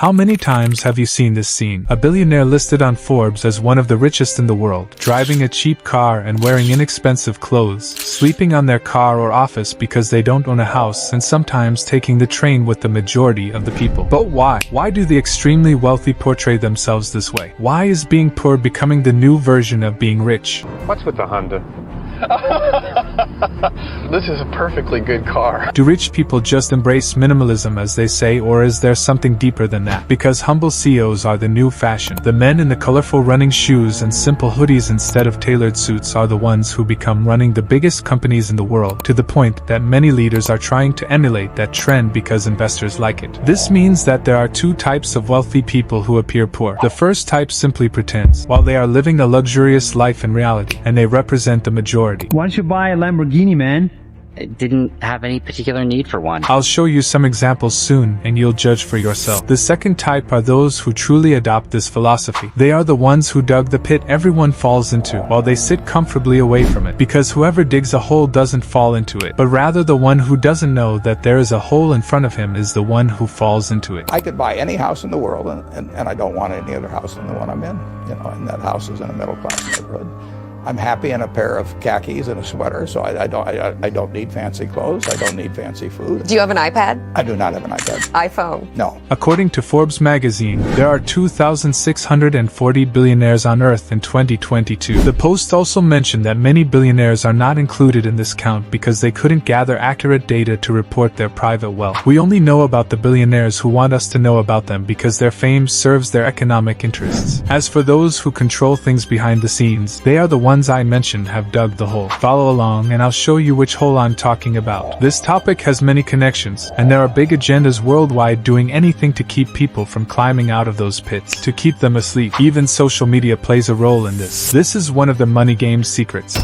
How many times have you seen this scene? A billionaire listed on Forbes as one of the richest in the world, driving a cheap car and wearing inexpensive clothes, sleeping on their car or office because they don't own a house, and sometimes taking the train with the majority of the people. But why? Why do the extremely wealthy portray themselves this way? Why is being poor becoming the new version of being rich? What's with the Honda? This is a perfectly good car. Do rich people just embrace minimalism as they say, or is there something deeper than that? Because humble CEOs are the new fashion. The men in the colorful running shoes and simple hoodies instead of tailored suits are the ones who become running the biggest companies in the world, to the point that many leaders are trying to emulate that trend because investors like it. This means that there are two types of wealthy people who appear poor. The first type simply pretends, while they are living a luxurious life in reality, and they represent the majority. Why don't you buy a Lamborghini, man? I didn't have any particular need for one. I'll show you some examples soon, and you'll judge for yourself. The second type are those who truly adopt this philosophy. They are the ones who dug the pit everyone falls into, while they sit comfortably away from it. Because whoever digs a hole doesn't fall into it, but rather the one who doesn't know that there is a hole in front of him is the one who falls into it. I could buy any house in the world, and I don't want any other house than the one I'm in. And that house is in a middle-class neighborhood. I'm happy in a pair of khakis and a sweater, so I don't need fancy clothes. I don't need fancy food. Do you have an iPad? I do not have an iPad. iPhone? No. According to Forbes magazine, there are 2,640 billionaires on Earth in 2022. The post also mentioned that many billionaires are not included in this count because they couldn't gather accurate data to report their private wealth. We only know about the billionaires who want us to know about them because their fame serves their economic interests. As for those who control things behind the scenes, they are the ones I mentioned have dug the hole. Follow along and I'll show you which hole I'm talking about. This topic has many connections, and there are big agendas worldwide doing anything to keep people from climbing out of those pits, to keep them asleep. Even social media plays a role in this. This is one of the money game's secrets.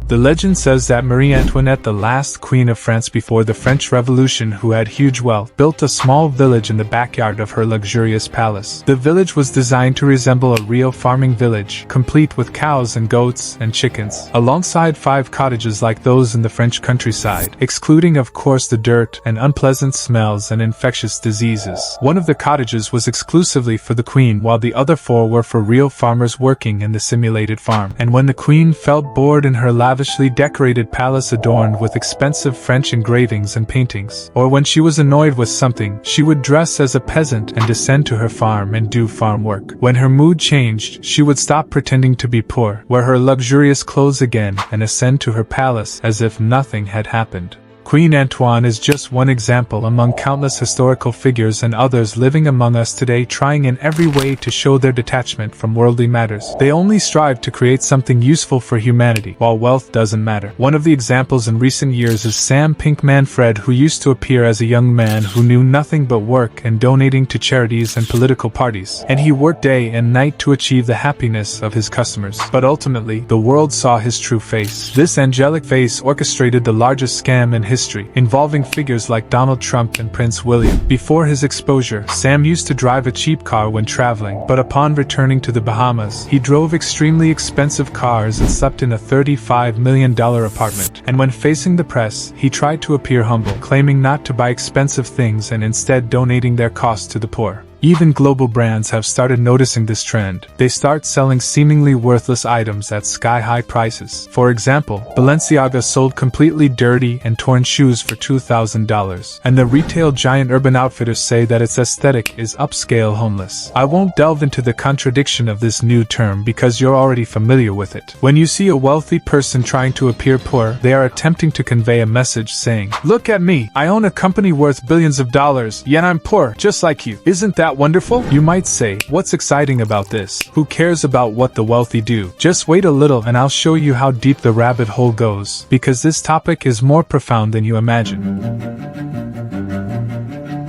The legend says that Marie Antoinette, the last queen of France before the French Revolution who had huge wealth, built a small village in the backyard of her luxurious palace. The village was designed to resemble a real farming village, complete with cows and goats and chickens, alongside 5 cottages like those in the French countryside, excluding of course the dirt and unpleasant smells and infectious diseases. One of the cottages was exclusively for the queen, while the other 4 were for real farmers working in the simulated farm. And when the queen felt bored in her lavishly decorated palace adorned with expensive French engravings and paintings, or when she was annoyed with something, she would dress as a peasant and descend to her farm and do farm work. When her mood changed, she would stop pretending to be poor, wear her luxurious clothes again, and ascend to her palace as if nothing had happened. Queen Antoine is just one example among countless historical figures and others living among us today trying in every way to show their detachment from worldly matters. They only strive to create something useful for humanity, while wealth doesn't matter. One of the examples in recent years is Sam Pinkman-Fred, who used to appear as a young man who knew nothing but work and donating to charities and political parties, and he worked day and night to achieve the happiness of his customers. But ultimately, the world saw his true face. This angelic face orchestrated the largest scam in history, involving figures like Donald Trump and Prince William. Before his exposure, Sam used to drive a cheap car when traveling, but upon returning to the Bahamas, he drove extremely expensive cars and slept in a $35 million apartment. And when facing the press, he tried to appear humble, claiming not to buy expensive things and instead donating their costs to the poor. Even global brands have started noticing this trend. They start selling seemingly worthless items at sky-high prices. For example, Balenciaga sold completely dirty and torn shoes for $2,000, and the retail giant Urban Outfitters say that its aesthetic is upscale homeless. I won't delve into the contradiction of this new term because you're already familiar with it. When you see a wealthy person trying to appear poor, they are attempting to convey a message saying, "Look at me, I own a company worth billions of dollars, yet I'm poor, just like you. Isn't that wonderful?" You might say, what's exciting about this? Who cares about what the wealthy do? Just wait a little and I'll show you how deep the rabbit hole goes, because this topic is more profound than you imagine.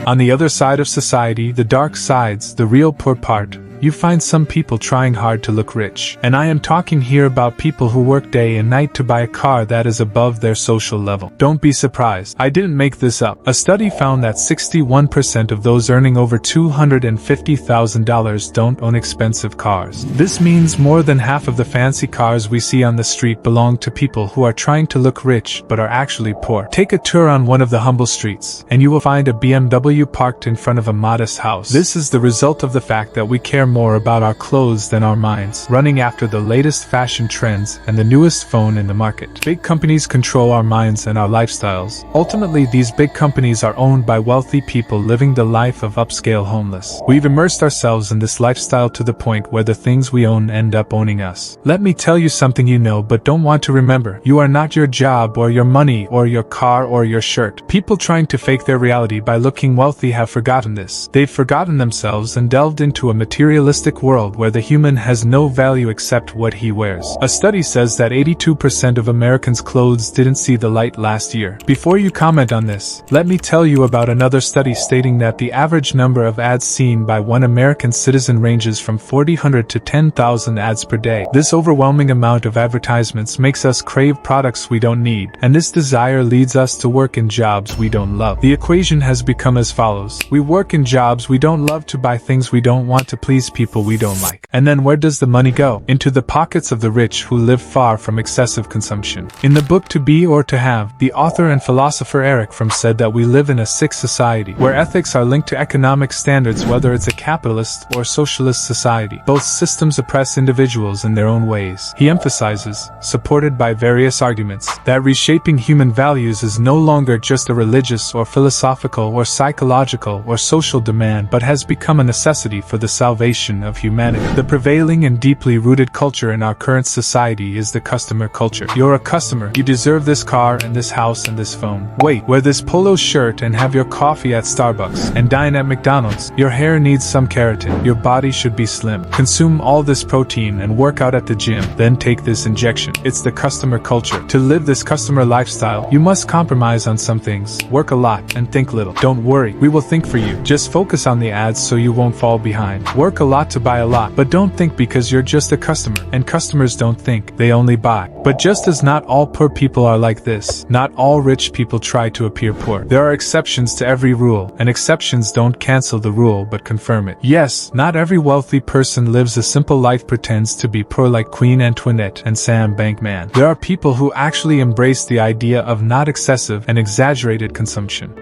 On the other side of society, the dark sides, the real poor part, you find some people trying hard to look rich. And I am talking here about people who work day and night to buy a car that is above their social level. Don't be surprised. I didn't make this up. A study found that 61% of those earning over $250,000 don't own expensive cars. This means more than half of the fancy cars we see on the street belong to people who are trying to look rich but are actually poor. Take a tour on one of the humble streets, and you will find a BMW parked in front of a modest house. This is the result of the fact that we care more about our clothes than our minds, running after the latest fashion trends and the newest phone in the market. Big companies control our minds and our lifestyles. Ultimately, these big companies are owned by wealthy people living the life of upscale homeless. We've immersed ourselves in this lifestyle to the point where the things we own end up owning us. Let me tell you something you know but don't want to remember. You are not your job or your money or your car or your shirt. People trying to fake their reality by looking wealthy have forgotten this. They've forgotten themselves and delved into a materialistic world where the human has no value except what he wears. A study says that 82% of Americans' clothes didn't see the light last year. Before you comment on this, let me tell you about another study stating that the average number of ads seen by one American citizen ranges from 4,000 to 10,000 ads per day. This overwhelming amount of advertisements makes us crave products we don't need, and this desire leads us to work in jobs we don't love. The equation has become as follows. We work in jobs we don't love to buy things we don't want to please people we don't like. And then where does the money go? Into the pockets of the rich who live far from excessive consumption. In the book To Be or To Have, the author and philosopher Eric Fromm said that we live in a sick society, where ethics are linked to economic standards whether it's a capitalist or socialist society. Both systems oppress individuals in their own ways. He emphasizes, supported by various arguments, that reshaping human values is no longer just a religious or philosophical or psychological or social demand but has become a necessity for the salvation of humanity. The prevailing and deeply rooted culture in our current society is the customer culture. You're a customer. You deserve this car and this house and this phone. Wait, wear this polo shirt and have your coffee at Starbucks and dine at McDonald's. Your hair needs some keratin. Your body should be slim. Consume all this protein and work out at the gym. Then take this injection. It's the customer culture. To live this customer lifestyle, you must compromise on some things, work a lot, and think little. Don't worry, we will think for you. Just focus on the ads so you won't fall behind. Work a lot to buy a lot, but don't think because you're just a customer. And customers don't think, they only buy. But just as not all poor people are like this, not all rich people try to appear poor. There are exceptions to every rule, and exceptions don't cancel the rule but confirm it. Yes, not every wealthy person lives a simple life pretends to be poor like Queen Antoinette and Sam Bankman. There are people who actually embrace the idea of not excessive and exaggerated consumption.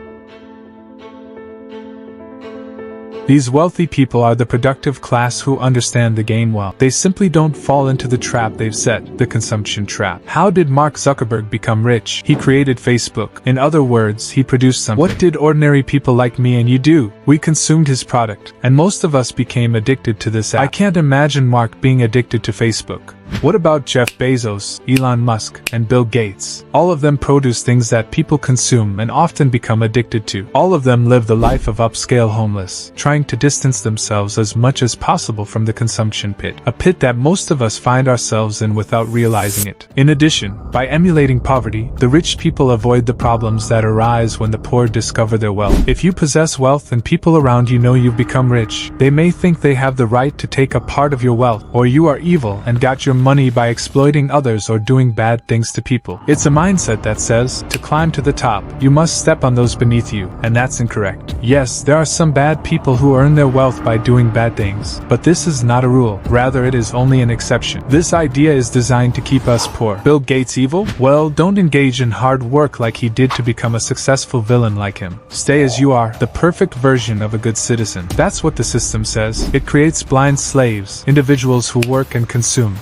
These wealthy people are the productive class who understand the game well. They simply don't fall into the trap they've set, the consumption trap. How did Mark Zuckerberg become rich? He created Facebook. In other words, he produced something. What did ordinary people like me and you do? We consumed his product, and most of us became addicted to this app. I can't imagine Mark being addicted to Facebook. What about Jeff Bezos, Elon Musk, and Bill Gates? All of them produce things that people consume and often become addicted to. All of them live the life of upscale homeless, trying to distance themselves as much as possible from the consumption pit, a pit that most of us find ourselves in without realizing it. In addition, by emulating poverty, the rich people avoid the problems that arise when the poor discover their wealth. If you possess wealth and people around you know you've become rich, they may think they have the right to take a part of your wealth, or you are evil and got your money by exploiting others or doing bad things to people. It's a mindset that says, to climb to the top, you must step on those beneath you, and that's incorrect. Yes, there are some bad people who earn their wealth by doing bad things, but this is not a rule. Rather, it is only an exception. This idea is designed to keep us poor. Bill Gates evil? Well, don't engage in hard work like he did to become a successful villain like him. Stay as you are, the perfect version of a good citizen. That's what the system says. It creates blind slaves, individuals who work and consume,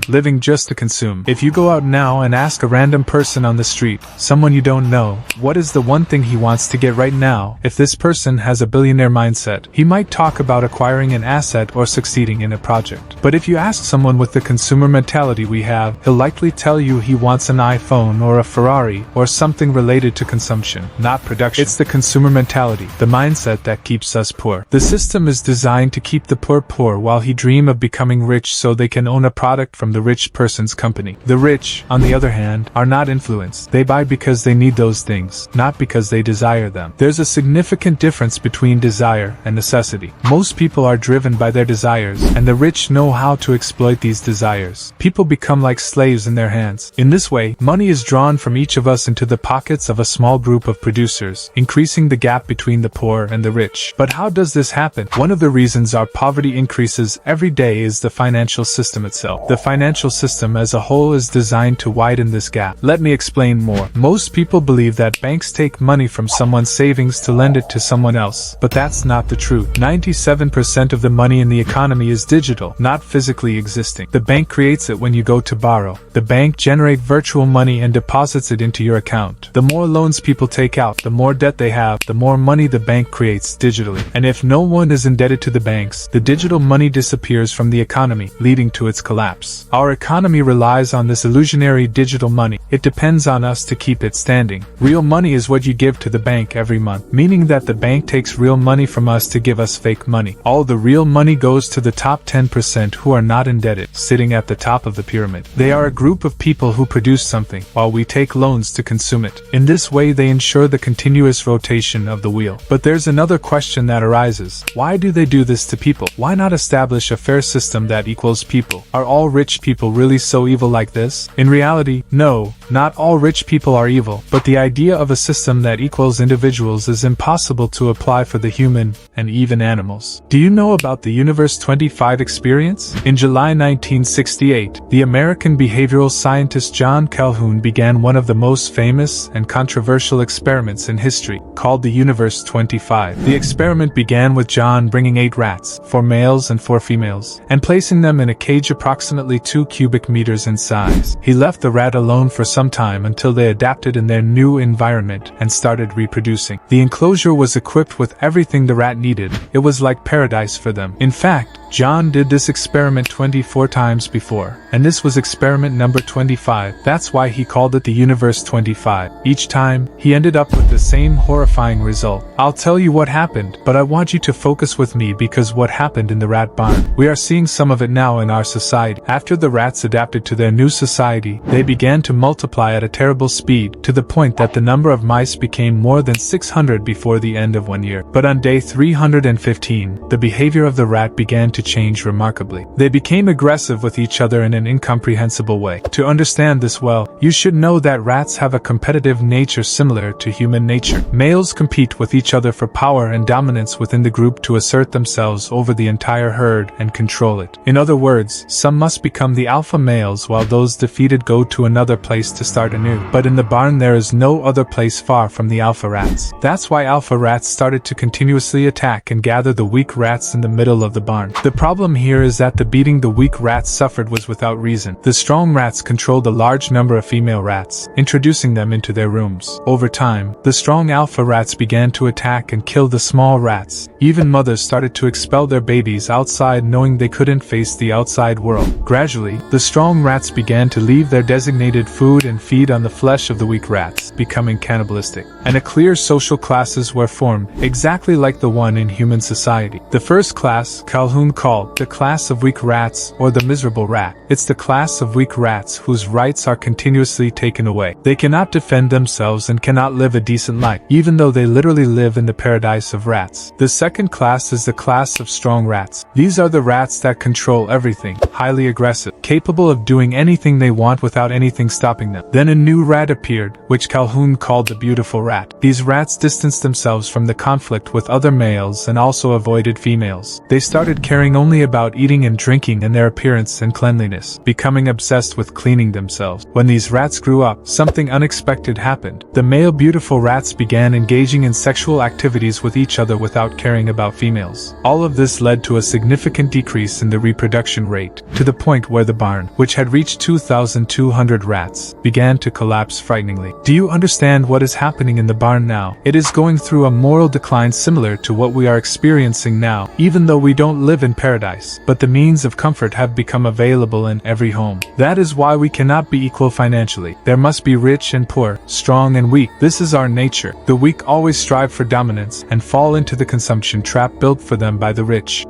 living just to consume. If you go out now and ask a random person on the street, someone you don't know, what is the one thing he wants to get right now, if this person has a billionaire mindset, he might talk about acquiring an asset or succeeding in a project. But if you ask someone with the consumer mentality we have, he'll likely tell you he wants an iPhone or a Ferrari or something related to consumption, not production. It's the consumer mentality, the mindset that keeps us poor. The system is designed to keep the poor poor while he dream of becoming rich so they can own a product from the rich person's company. The rich, on the other hand, are not influenced. They buy because they need those things, not because they desire them. There's a significant difference between desire and necessity. Most people are driven by their desires, and the rich know how to exploit these desires. People become like slaves in their hands. In this way, money is drawn from each of us into the pockets of a small group of producers, increasing the gap between the poor and the rich. But how does this happen? One of the reasons our poverty increases every day is the financial system itself. The financial system as a whole is designed to widen this gap. Let me explain more. Most people believe that banks take money from someone's savings to lend it to someone else, but that's not the truth. 97% of the money in the economy is digital, not physically existing. The bank creates it when you go to borrow. The bank generates virtual money and deposits it into your account. The more loans people take out, the more debt they have, the more money the bank creates digitally. And if no one is indebted to the banks, the digital money disappears from the economy, leading to its collapse. Our economy relies on this illusionary digital money. It depends on us to keep it standing. Real money is what you give to the bank every month, meaning that the bank takes real money from us to give us fake money. All the real money goes to the top 10% who are not indebted, sitting at the top of the pyramid. They are a group of people who produce something, while we take loans to consume it. In this way they ensure the continuous rotation of the wheel. But there's another question that arises. Why do they do this to people? Why not establish a fair system that equals people? Are all rich people really so evil like this? In reality, no, not all rich people are evil, but the idea of a system that equals individuals is impossible to apply for the human, and even animals. Do you know about the Universe 25 experience? In July 1968, the American behavioral scientist John Calhoun began one of the most famous and controversial experiments in history, called the Universe 25. The experiment began with John bringing 8 rats, 4 males and 4 females, and placing them in a cage approximately 2 cubic meters in size. He left the rat alone for some time until they adapted in their new environment and started reproducing. The enclosure was equipped with everything the rat needed. It was like paradise for them. In fact, John did this experiment 24 times before, and this was experiment number 25. That's why he called it the Universe 25. Each time, he ended up with the same horrifying result. I'll tell you what happened, but I want you to focus with me because what happened in the rat barn. We are seeing some of it now in our society. After the rats adapted to their new society, they began to multiply at a terrible speed, to the point that the number of mice became more than 600 before the end of 1 year. But on day 315, the behavior of the rat began to change remarkably. They became aggressive with each other in an incomprehensible way. To understand this well, you should know that rats have a competitive nature similar to human nature. Males compete with each other for power and dominance within the group to assert themselves over the entire herd and control it. In other words, some must become the alpha males while those defeated go to another place to start anew. But in the barn there is no other place far from the alpha rats. That's why alpha rats started to continuously attack and gather the weak rats in the middle of the barn. The problem here is that the beating the weak rats suffered was without reason. The strong rats controlled a large number of female rats, introducing them into their rooms. Over time, the strong alpha rats began to attack and kill the small rats. Even mothers started to expel their babies outside knowing they couldn't face the outside world. Gradually, the strong rats began to leave their designated food and feed on the flesh of the weak rats, becoming cannibalistic. And a clear social classes were formed, exactly like the one in human society. The first class, Calhoun called the class of weak rats, or the miserable rat. It's the class of weak rats whose rights are continuously taken away. They cannot defend themselves and cannot live a decent life, even though they literally live in the paradise of rats. The second class is the class of strong rats. These are the rats that control everything, highly aggressive, capable of doing anything they want without anything stopping them. Then a new rat appeared, which Calhoun called the beautiful rat. These rats distanced themselves from the conflict with other males and also avoided females. They started caring only about eating and drinking and their appearance and cleanliness, becoming obsessed with cleaning themselves. When these rats grew up, something unexpected happened. The male beautiful rats began engaging in sexual activities with each other without caring about females. All of this led to a significant decrease in the reproduction rate, to the point where the barn, which had reached 2,200 rats, began to collapse frighteningly. Do you understand what is happening in the barn now? It is going through a moral decline similar to what we are experiencing now, even though we don't live in paradise. But the means of comfort have become available in every home. That is why we cannot be equal financially. There must be rich and poor, strong and weak. This is our nature. The weak always strive for dominance and fall into the consumption trap built for them by the rich.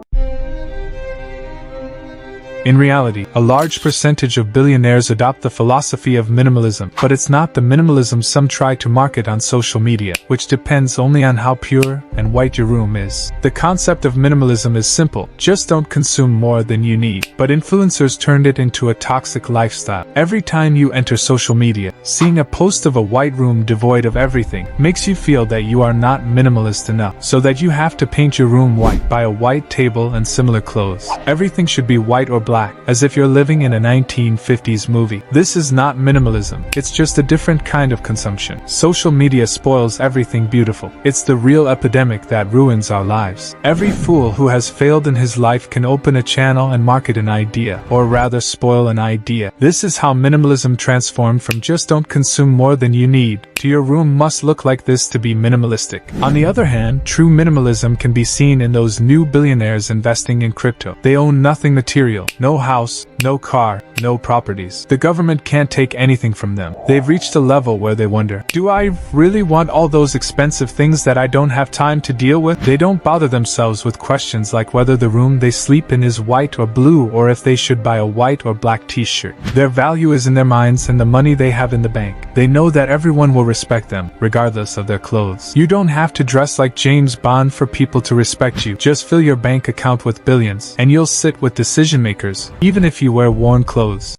In reality, a large percentage of billionaires adopt the philosophy of minimalism, but it's not the minimalism some try to market on social media, which depends only on how pure and white your room is. The concept of minimalism is simple: just don't consume more than you need. But influencers turned it into a toxic lifestyle. Every time you enter social media, seeing a post of a white room devoid of everything makes you feel that you are not minimalist enough, so that you have to paint your room white, buy a white table and similar clothes. Everything should be white or black, as if you're living in a 1950s movie. This is not minimalism, it's just a different kind of consumption. Social media spoils everything beautiful. It's the real epidemic that ruins our lives. Every fool who has failed in his life can open a channel and market an idea, or rather spoil an idea. This is how minimalism transformed from just don't consume more than you need, to your room must look like this to be minimalistic. On the other hand, true minimalism can be seen in those new billionaires investing in crypto. They own nothing material, no house, no car, no properties. The government can't take anything from them. They've reached a level where they wonder, do I really want all those expensive things that I don't have time to deal with? They don't bother themselves with questions like whether the room they sleep in is white or blue, or if they should buy a white or black t-shirt. Their value is in their minds and the money they have in the bank. They know that everyone will respect them, regardless of their clothes. You don't have to dress like James Bond for people to respect you. Just fill your bank account with billions, and you'll sit with decision makers, even if you wear worn clothes.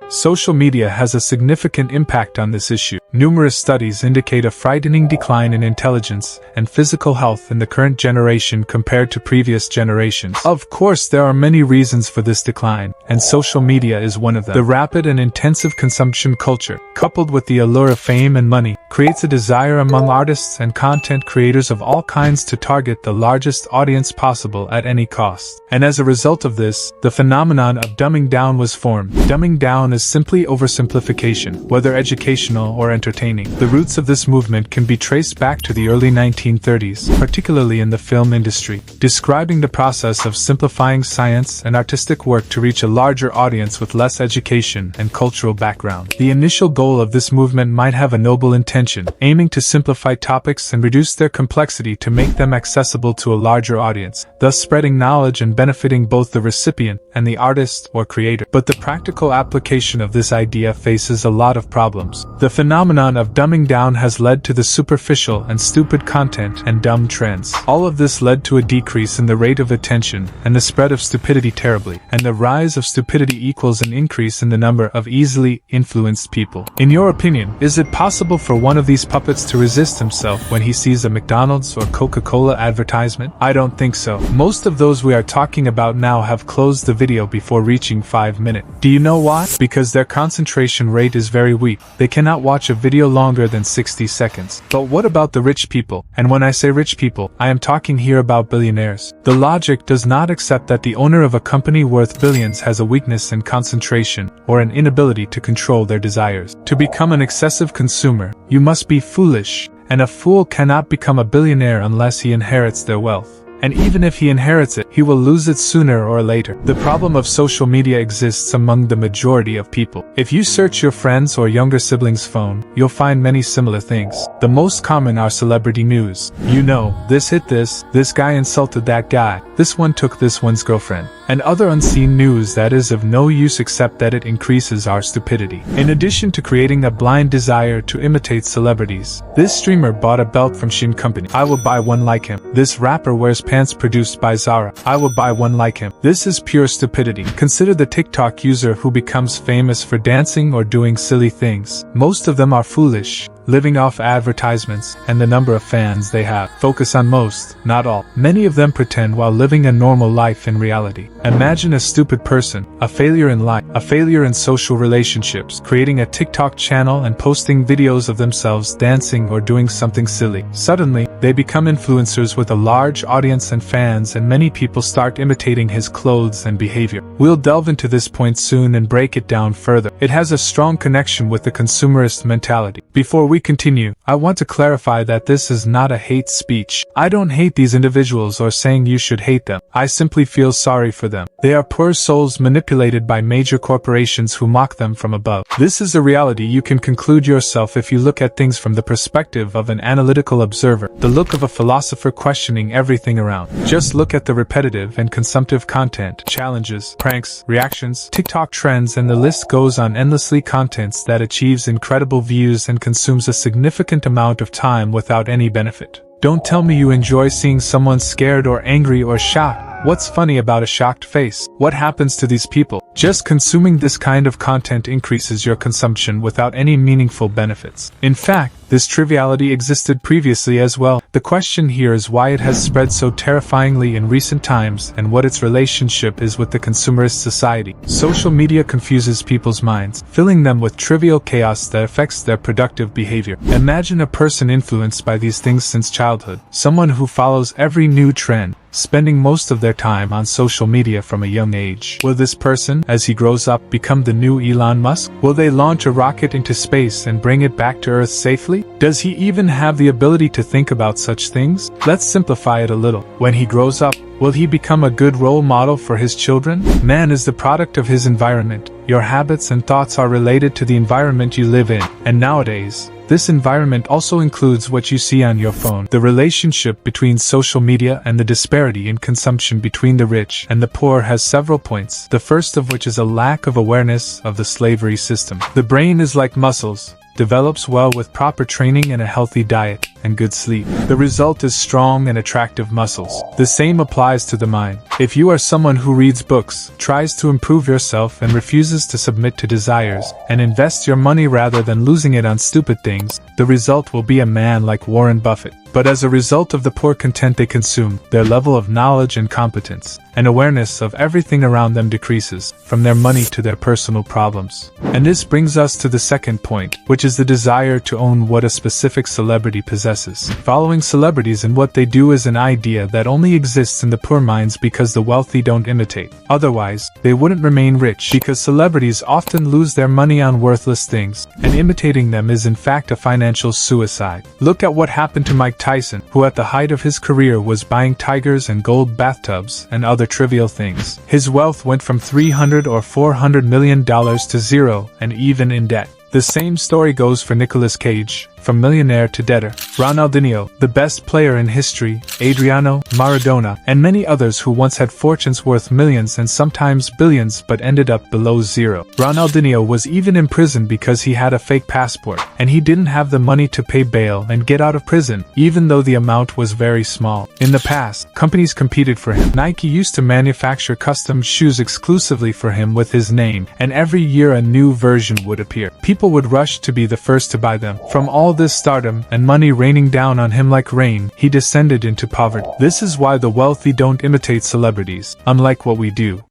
Social media has a significant impact on this issue. Numerous studies indicate a frightening decline in intelligence and physical health in the current generation compared to previous generations. Of course, there are many reasons for this decline, and social media is one of them. The rapid and intensive consumption culture, coupled with the allure of fame and money, creates a desire among artists and content creators of all kinds to target the largest audience possible at any cost. And as a result of this, the phenomenon of dumbing down was formed. Dumbing down is simply oversimplification, whether educational or entertaining. The roots of this movement can be traced back to the early 1930s, particularly in the film industry, describing the process of simplifying science and artistic work to reach a larger audience with less education and cultural background. The initial goal of this movement might have a noble intention, aiming to simplify topics and reduce their complexity to make them accessible to a larger audience, thus spreading knowledge and benefiting both the recipient and the artist or creator. But the practical application of this idea faces a lot of problems. The phenomenon of dumbing down has led to the superficial and stupid content and dumb trends. All of this led to a decrease in the rate of attention and the spread of stupidity terribly, and the rise of stupidity equals an increase in the number of easily influenced people. In your opinion, is it possible for one of these puppets to resist himself when he sees a McDonald's or Coca-Cola advertisement? I don't think so. Most of those we are talking about now have closed the video before reaching 5 minutes. Do you know why? Because their concentration rate is very weak. They cannot watch a video longer than 60 seconds. But what about the rich people? And when I say rich people, I am talking here about billionaires. The logic does not accept that the owner of a company worth billions has a weakness in concentration or an inability to control their desires. To become an excessive consumer, you must be foolish, and a fool cannot become a billionaire unless he inherits their wealth. And even if he inherits it, he will lose it sooner or later. The problem of social media exists among the majority of people. If you search your friends' or younger siblings' phone, you'll find many similar things. The most common are celebrity news. You know, this hit this guy insulted that guy, this one took this one's girlfriend, and other unseen news that is of no use except that it increases our stupidity. In addition to creating a blind desire to imitate celebrities, this streamer bought a belt from Shin Company. I will buy one like him. This rapper wears pants produced by Zara. I will buy one like him. This is pure stupidity. Consider the TikTok user who becomes famous for dancing or doing silly things. Most of them are foolish, living off advertisements and the number of fans they have. Focus on most, not all. Many of them pretend while living a normal life in reality. Imagine a stupid person, a failure in life, a failure in social relationships, creating a TikTok channel and posting videos of themselves dancing or doing something silly. Suddenly, They become influencers with a large audience and fans, and many people start imitating his clothes and behavior. We'll delve into this point soon and break it down further. It has a strong connection with the consumerist mentality. Before we continue, I want to clarify that this is not a hate speech. I don't hate these individuals or saying you should hate them. I simply feel sorry for them. They are poor souls manipulated by major corporations who mock them from above. This is a reality you can conclude yourself if you look at things from the perspective of an analytical observer, the look of a philosopher questioning everything around. Just look at the repetitive and consumptive content, challenges, pranks, reactions, TikTok trends, and the list goes on endlessly. Contents that achieves incredible views and consumes a significant amount of time without any benefit. Don't tell me you enjoy seeing someone scared or angry or shocked. What's funny about a shocked face? What happens to these people? Just consuming this kind of content increases your consumption without any meaningful benefits. In fact, this triviality existed previously as well. The question here is why it has spread so terrifyingly in recent times and what its relationship is with the consumerist society. Social media confuses people's minds, filling them with trivial chaos that affects their productive behavior. Imagine a person influenced by these things since childhood, someone who follows every new trend, spending most of their time on social media from a young age. Will this person, as he grows up, become the new Elon Musk? Will they launch a rocket into space and bring it back to Earth safely? Does he even have the ability to think about such things? Let's simplify it a little. When he grows up, will he become a good role model for his children? Man is the product of his environment. Your habits and thoughts are related to the environment you live in, and nowadays, this environment also includes what you see on your phone. The relationship between social media and the disparity in consumption between the rich and the poor has several points, the first of which is a lack of awareness of the slavery system. The brain is like muscles, develops well with proper training and a healthy diet and good sleep. The result is strong and attractive muscles. The same applies to the mind. If you are someone who reads books, tries to improve yourself and refuses to submit to desires, and invests your money rather than losing it on stupid things, the result will be a man like Warren Buffett. But as a result of the poor content they consume, their level of knowledge and competence, and awareness of everything around them decreases, from their money to their personal problems. And this brings us to the second point, which is the desire to own what a specific celebrity possesses. Following celebrities and what they do is an idea that only exists in the poor minds because the wealthy don't imitate. Otherwise, they wouldn't remain rich, because celebrities often lose their money on worthless things, and imitating them is in fact a financial suicide. Look at what happened to Mike Tyson, who at the height of his career was buying tigers and gold bathtubs and other trivial things. His wealth went from $300 or $400 million to zero, and even in debt. The same story goes for Nicolas Cage, from millionaire to debtor. Ronaldinho, the best player in history, Adriano, Maradona, and many others who once had fortunes worth millions and sometimes billions but ended up below zero. Ronaldinho was even imprisoned because he had a fake passport, and he didn't have the money to pay bail and get out of prison, even though the amount was very small. In the past, companies competed for him. Nike used to manufacture custom shoes exclusively for him with his name, and every year a new version would appear. People would rush to be the first to buy them. From all this stardom and money raining down on him like rain, he descended into poverty. This is why the wealthy don't imitate celebrities, unlike what we do.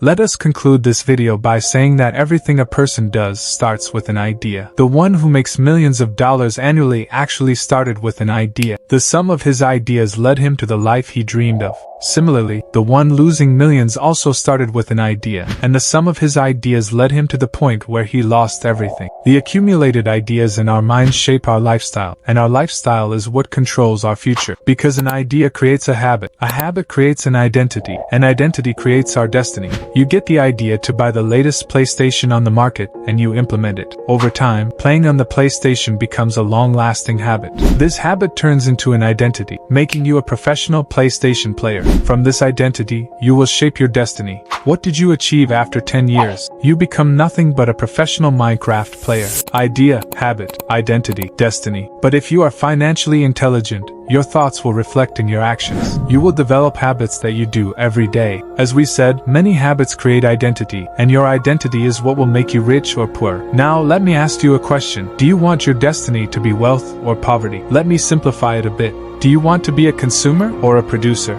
Let us conclude this video by saying that everything a person does starts with an idea. The one who makes millions of dollars annually actually started with an idea. The sum of his ideas led him to the life he dreamed of. Similarly, the one losing millions also started with an idea, and the sum of his ideas led him to the point where he lost everything. The accumulated ideas in our minds shape our lifestyle, and our lifestyle is what controls our future. Because an idea creates a habit creates an identity creates our destiny. You get the idea to buy the latest PlayStation on the market, and you implement it. Over time, playing on the PlayStation becomes a long-lasting habit. This habit turns into an identity, making you a professional PlayStation player. From this identity, you will shape your destiny. What did you achieve after 10 years? You become nothing but a professional Minecraft player. Idea, habit, identity, destiny. But if you are financially intelligent, your thoughts will reflect in your actions. You will develop habits that you do every day. As we said, many habits create identity, and your identity is what will make you rich or poor. Now, let me ask you a question. Do you want your destiny to be wealth or poverty? Let me simplify it a bit. Do you want to be a consumer or a producer?